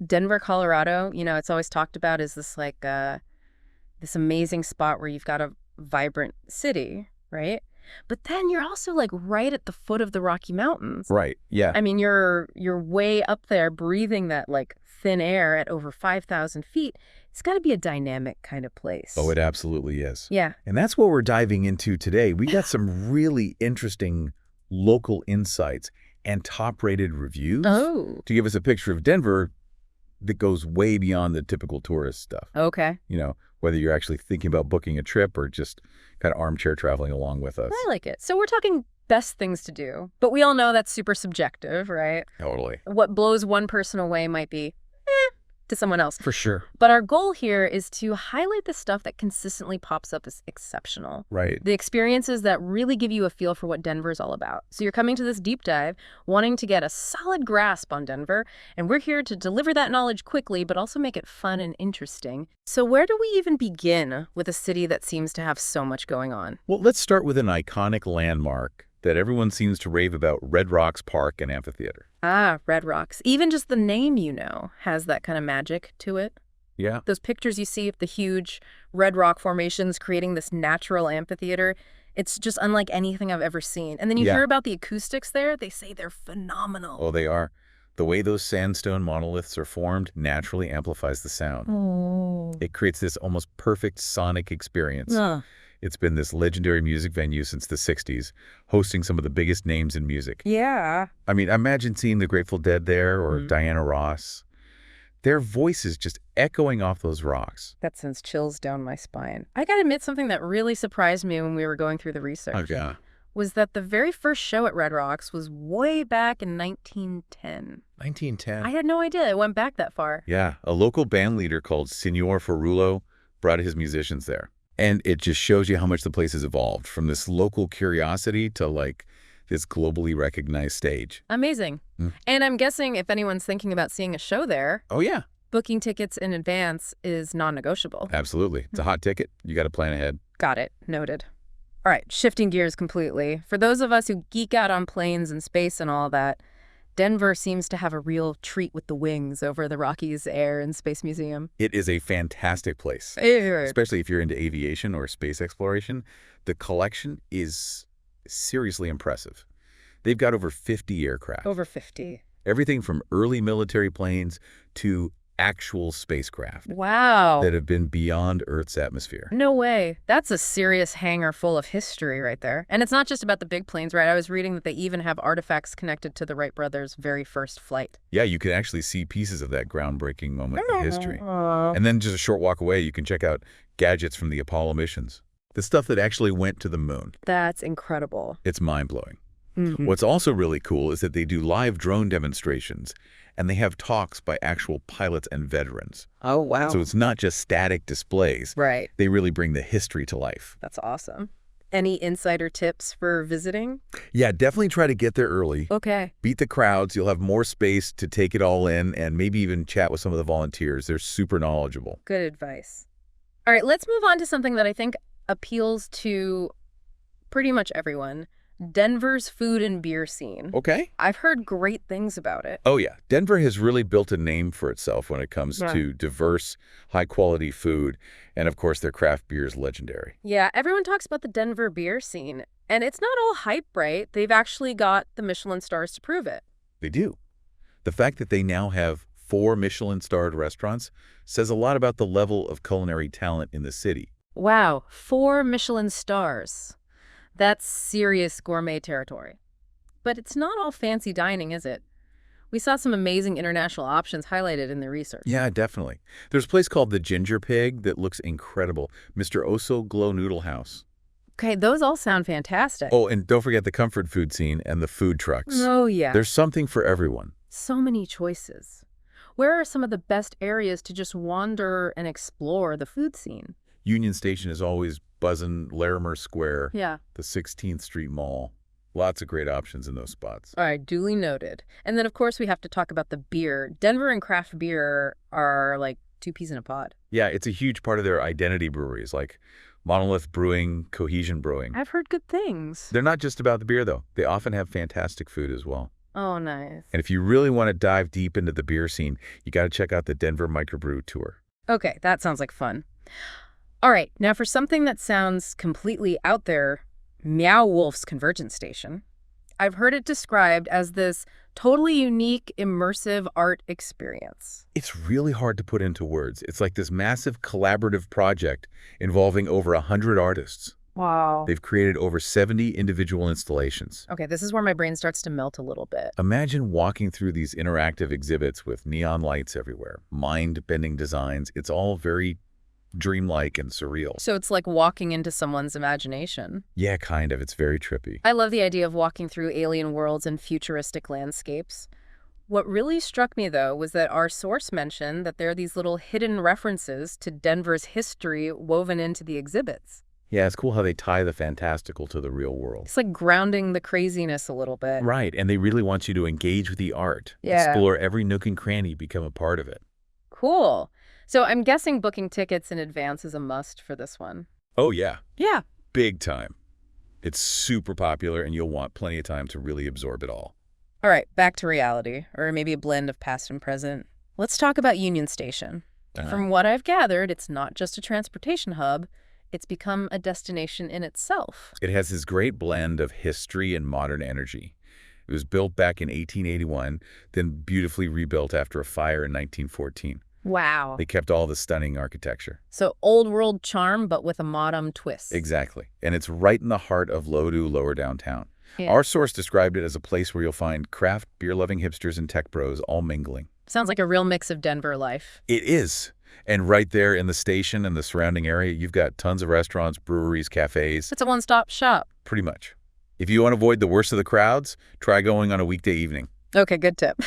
Denver, Colorado, it's always talked about as this this amazing spot where you've got a vibrant city, right? But then you're also like right at the foot of the Rocky Mountains. Right. Yeah. I mean, you're way up there breathing that like thin air at over 5,000 feet. It's got to be a dynamic kind of place. Oh, it absolutely is. Yeah. And that's what we're diving into today. We got some really interesting local insights and top-rated reviews Oh. to give us a picture of Denver that goes way beyond the typical tourist stuff. Okay. Whether you're actually thinking about booking a trip or just kind of armchair traveling along with us. I like it. So we're talking best things to do, but we all know that's super subjective, right? Totally. What blows one person away might be to someone else. For sure. But our goal here is to highlight the stuff that consistently pops up as exceptional. Right. The experiences that really give you a feel for what Denver is all about. So you're coming to this deep dive, wanting to get a solid grasp on Denver, and we're here to deliver that knowledge quickly, but also make it fun and interesting. So where do we even begin with a city that seems to have so much going on? Well, let's start with an iconic landmark that everyone seems to rave about, Red Rocks Park and Amphitheater. Ah, Red Rocks. Even just the name, has that kind of magic to it. Yeah. Those pictures you see of the huge red rock formations creating this natural amphitheater, it's just unlike anything I've ever seen. And then you hear about the acoustics there. They say they're phenomenal. Oh, they are. The way those sandstone monoliths are formed naturally amplifies the sound. Oh. It creates this almost perfect sonic experience. It's been this legendary music venue since the 60s, hosting some of the biggest names in music. Yeah. I mean, imagine seeing the Grateful Dead there or Diana Ross. Their voices just echoing off those rocks. That sends chills down my spine. I gotta admit, something that really surprised me when we were going through the research was that the very first show at Red Rocks was way back in 1910. 1910. I had no idea it went back that far. Yeah, a local band leader called Signor Ferrulo brought his musicians there. And it just shows you how much the place has evolved from this local curiosity to like this globally recognized stage. Amazing. And I'm guessing if anyone's thinking about seeing a show there, Oh, yeah. booking tickets in advance is non-negotiable. Absolutely. It's a hot ticket. You got to plan ahead. Got it. Noted. All right, shifting gears completely. For those of us who geek out on planes and space and all that, Denver seems to have a real treat with the wings over the Rockies Air and Space Museum. It is a fantastic place, Ew. especially if you're into aviation or space exploration. The collection is seriously impressive. They've got over 50 aircraft. Over 50. Everything from early military planes to actual spacecraft Wow. that have been beyond Earth's atmosphere. No way. That's a serious hangar full of history right there. And it's not just about the big planes, right? I was reading that they even have artifacts connected to the Wright brothers' very first flight. Yeah, you can actually see pieces of that groundbreaking moment in history. And then just a short walk away, you can check out gadgets from the Apollo missions. The stuff that actually went to the moon. That's incredible. It's mind-blowing. What's also really cool is that they do live drone demonstrations, and they have talks by actual pilots and veterans. Oh, wow. So it's not just static displays. Right. They really bring the history to life. That's awesome. Any insider tips for visiting? Yeah, definitely try to get there early. Okay. Beat the crowds. You'll have more space to take it all in and maybe even chat with some of the volunteers. They're super knowledgeable. Good advice. All right, let's move on to something that I think appeals to pretty much everyone. Denver's food and beer scene. Okay. I've heard great things about it. Oh, yeah. Denver has really built a name for itself when it comes to diverse, high-quality food. And, of course, their craft beer is legendary. Yeah, everyone talks about the Denver beer scene. And it's not all hype, right? They've actually got the Michelin stars to prove it. They do. The fact that they now have 4 Michelin-starred restaurants says a lot about the level of culinary talent in the city. Wow, 4 Michelin stars. That's serious gourmet territory. But it's not all fancy dining, is it? We saw some amazing international options highlighted in the research. Yeah, definitely. There's a place called the Ginger Pig that looks incredible. Mr. Oso Glow Noodle House. Okay, those all sound fantastic. Oh, and don't forget the comfort food scene and the food trucks. Oh, yeah. There's something for everyone. So many choices. Where are some of the best areas to just wander and explore the food scene? Union Station is always buzzing, Larimer Square, Yeah. the 16th Street Mall. Lots of great options in those spots. All right, duly noted. And then, of course, we have to talk about the beer. Denver and craft beer are like 2 peas in a pod. Yeah, it's a huge part of their identity breweries, like Monolith Brewing, Cohesion Brewing. I've heard good things. They're not just about the beer, though. They often have fantastic food as well. Oh, nice. And if you really want to dive deep into the beer scene, you got to check out the Denver Microbrew Tour. Okay, that sounds like fun. All right, now for something that sounds completely out there, Meow Wolf's Convergence Station. I've heard it described as this totally unique, immersive art experience. It's really hard to put into words. It's like this massive collaborative project involving over 100 artists. Wow. They've created over 70 individual installations. Okay, this is where my brain starts to melt a little bit. Imagine walking through these interactive exhibits with neon lights everywhere, mind-bending designs. It's all very dreamlike and surreal. So it's like walking into someone's imagination. Yeah, kind of. It's very trippy. I love the idea of walking through alien worlds and futuristic landscapes. What really struck me, though, was that our source mentioned that there are these little hidden references to Denver's history woven into the exhibits. Yeah, it's cool how they tie the fantastical to the real world. It's like grounding the craziness a little bit. Right, and they really want you to engage with the art. Yeah. Explore every nook and cranny, become a part of it. Cool. So I'm guessing booking tickets in advance is a must for this one. Oh, yeah. Yeah. Big time. It's super popular, and you'll want plenty of time to really absorb it all. All right, back to reality, or maybe a blend of past and present. Let's talk about Union Station. From what I've gathered, it's not just a transportation hub. It's become a destination in itself. It has this great blend of history and modern energy. It was built back in 1881, then beautifully rebuilt after a fire in 1914. Wow. They kept all the stunning architecture. So old world charm, but with a modern twist. Exactly. And it's right in the heart of Lodoo, lower downtown. Yeah. Our source described it as a place where you'll find craft, beer-loving hipsters and tech bros all mingling. Sounds like a real mix of Denver life. It is. And right there in the station and the surrounding area, you've got tons of restaurants, breweries, cafes. It's a one-stop shop. Pretty much. If you want to avoid the worst of the crowds, try going on a weekday evening. Okay, good tip.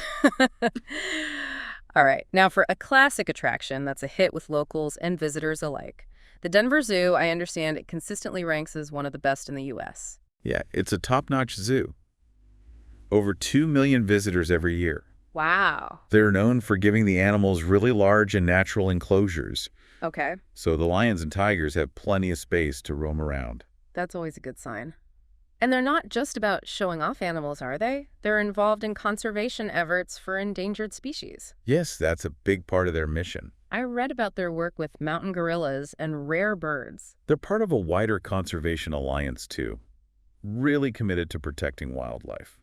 All right, now for a classic attraction that's a hit with locals and visitors alike. The Denver Zoo, I understand it consistently ranks as one of the best in the U.S. Yeah, it's a top-notch zoo. Over 2 million visitors every year. Wow. They're known for giving the animals really large and natural enclosures, Okay, so the lions and tigers have plenty of space to roam around. that's always a good sign. And they're not just about showing off animals, are they? They're involved in conservation efforts for endangered species. Yes, that's a big part of their mission. I read about their work with mountain gorillas and rare birds. They're part of a wider conservation alliance, too, really committed to protecting wildlife.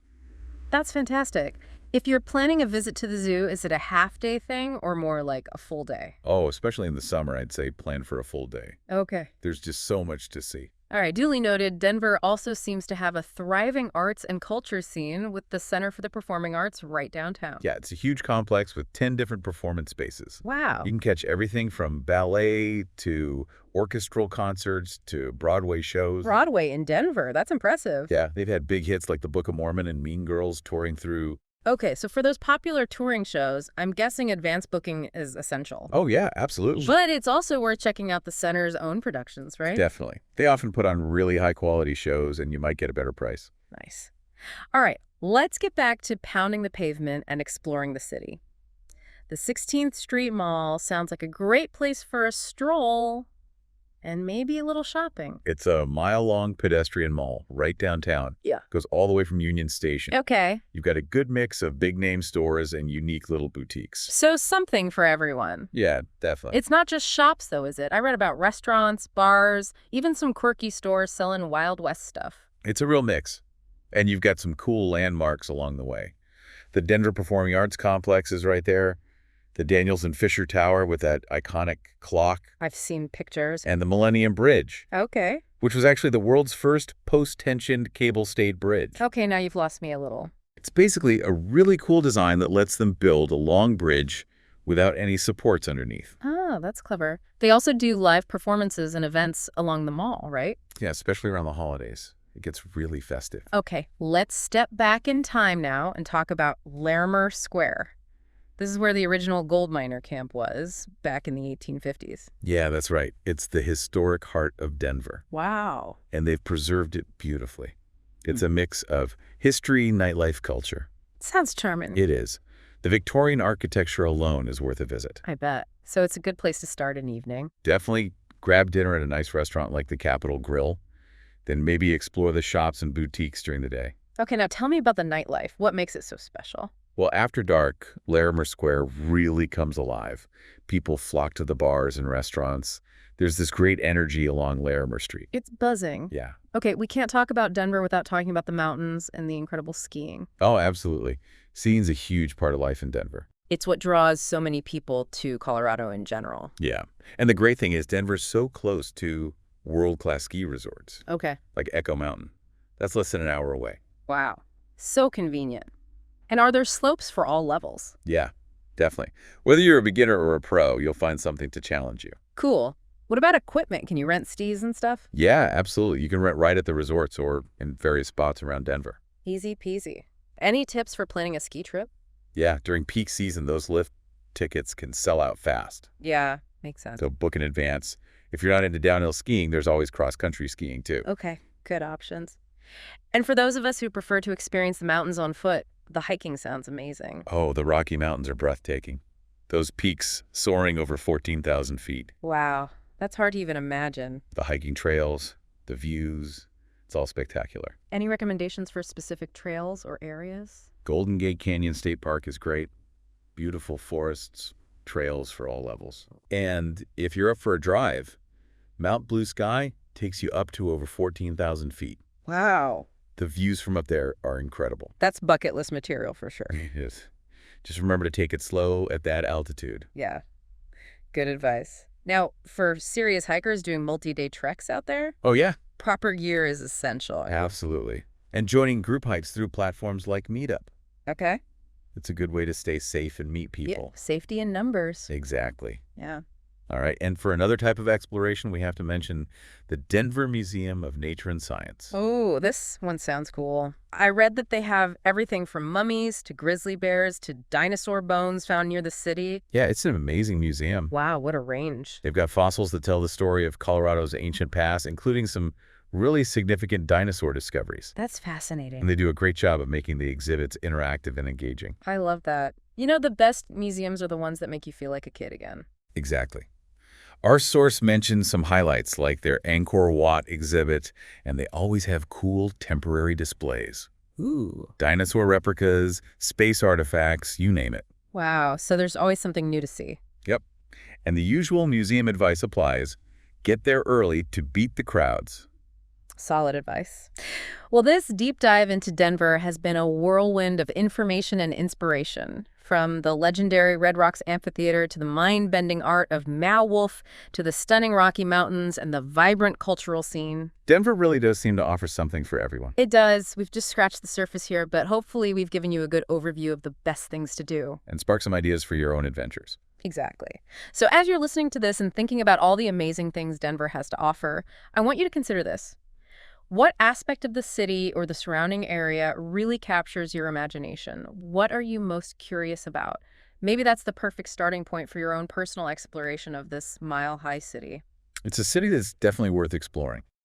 That's fantastic. If you're planning a visit to the zoo, is it a half-day thing or more like a full day? Oh, especially in the summer, I'd say plan for a full day. Okay. There's just so much to see. All right, duly noted. Denver also seems to have a thriving arts and culture scene with the Center for the Performing Arts right downtown. Yeah, it's a huge complex with 10 different performance spaces. Wow. You can catch everything from ballet to orchestral concerts to Broadway shows. Broadway in Denver. That's impressive. Yeah, they've had big hits like The Book of Mormon and Mean Girls touring through. Okay, so for those popular touring shows, I'm guessing advance booking is essential. Oh, yeah, absolutely. But it's also worth checking out the center's own productions, right? Definitely. They often put on really high-quality shows, and you might get a better price. Nice. All right, let's get back to pounding the pavement and exploring the city. The 16th Street Mall sounds like a great place for a stroll and maybe a little shopping. It's a mile-long pedestrian mall right downtown. Yeah. Goes all the way from Union Station. Okay, You've got a good mix of big-name stores and unique little boutiques. so something for everyone. Yeah, definitely. It's not just shops, though, is it? I read about restaurants, bars, even some quirky stores selling Wild West stuff. It's a real mix. And you've got some cool landmarks along the way. The Denver Performing Arts Complex is right there. The Daniels and Fisher Tower with that iconic clock. I've seen pictures. And the Millennium Bridge, Okay. which was actually the world's first post-tensioned cable-stayed bridge. Okay, now you've lost me a little. It's basically a really cool design that lets them build a long bridge without any supports underneath. Oh, that's clever. They also do live performances and events along the mall, right? Yeah, especially around the holidays. It gets really festive. Okay, let's step back in time now and talk about Larimer Square. This is where the original gold miner camp was back in the 1850s. Yeah, that's right. It's the historic heart of Denver, Wow. and they've preserved it beautifully. It's a mix of history, nightlife, culture. Sounds charming. It is. The Victorian architecture alone is worth a visit. I bet. So it's a good place to start an evening. Definitely grab dinner at a nice restaurant like the Capitol Grill, then maybe explore the shops and boutiques during the day. Okay, now tell me about the nightlife. What makes it so special? Well, after dark, Larimer Square really comes alive. People flock to the bars and restaurants. There's this great energy along Larimer Street. It's buzzing. Yeah. Okay, we can't talk about Denver without talking about the mountains and the incredible skiing. Oh, absolutely. Skiing's a huge part of life in Denver. It's what draws so many people to Colorado in general. Yeah. And the great thing is Denver's so close to world-class ski resorts, Okay. like Echo Mountain. That's less than an hour away. Wow. So convenient. And are there slopes for all levels? Yeah, definitely. Whether you're a beginner or a pro, you'll find something to challenge you. Cool. What about equipment? Can you rent skis and stuff? Yeah, absolutely. You can rent right at the resorts or in various spots around Denver. Easy peasy. Any tips for planning a ski trip? Yeah, during peak season, those lift tickets can sell out fast. Yeah, makes sense. So book in advance. If you're not into downhill skiing, there's always cross-country skiing too. Okay, good options. And for those of us who prefer to experience the mountains on foot, the hiking sounds amazing. Oh, the Rocky Mountains are breathtaking. Those peaks soaring over 14,000 feet. Wow, that's hard to even imagine. The hiking trails, the views, it's all spectacular. Any recommendations for specific trails or areas? Golden Gate Canyon State Park is great. Beautiful forests, trails for all levels. And if you're up for a drive, Mount Blue Sky takes you up to over 14,000 feet. Wow. The views from up there are incredible. That's bucket list material for sure. Yes. Just remember to take it slow at that altitude. Yeah, good advice. Now, for serious hikers doing multi-day treks out there, Oh, yeah. proper gear is essential. Absolutely. And joining group hikes through platforms like Meetup. Okay. It's a good way to stay safe and meet Yeah, people. safety in numbers. Exactly. Yeah. All right. And for another type of exploration, we have to mention the Denver Museum of Nature and Science. Oh, this one sounds cool. I read that they have everything from mummies to grizzly bears to dinosaur bones found near the city. Yeah, it's an amazing museum. Wow, what a range. They've got fossils that tell the story of Colorado's ancient past, including some really significant dinosaur discoveries. That's And fascinating. they do a great job of making the exhibits interactive and engaging. I love that. You know, the best museums are the ones that make you feel like a kid again. Exactly. Our source mentions some highlights like their Angkor Wat exhibit, and they always have cool temporary displays. Ooh. Dinosaur replicas, space artifacts, you name it. Wow, so there's always something new to see. Yep. And the usual museum advice applies. Get there early to beat the crowds. Solid advice. Well, this deep dive into Denver has been a whirlwind of information and inspiration. From the legendary Red Rocks Amphitheater to the mind-bending art of Mao Wolf to the stunning Rocky Mountains and the vibrant cultural scene. Denver really does seem to offer something for everyone. It does. We've just scratched the surface here, but hopefully we've given you a good overview of the best things to do. And spark some ideas for your own adventures. Exactly. So as you're listening to this and thinking about all the amazing things Denver has to offer, I want you to consider this. What aspect of the city or the surrounding area really captures your imagination? What are you most curious about? Maybe that's the perfect starting point for your own personal exploration of this mile-high city. It's a city that's definitely worth exploring.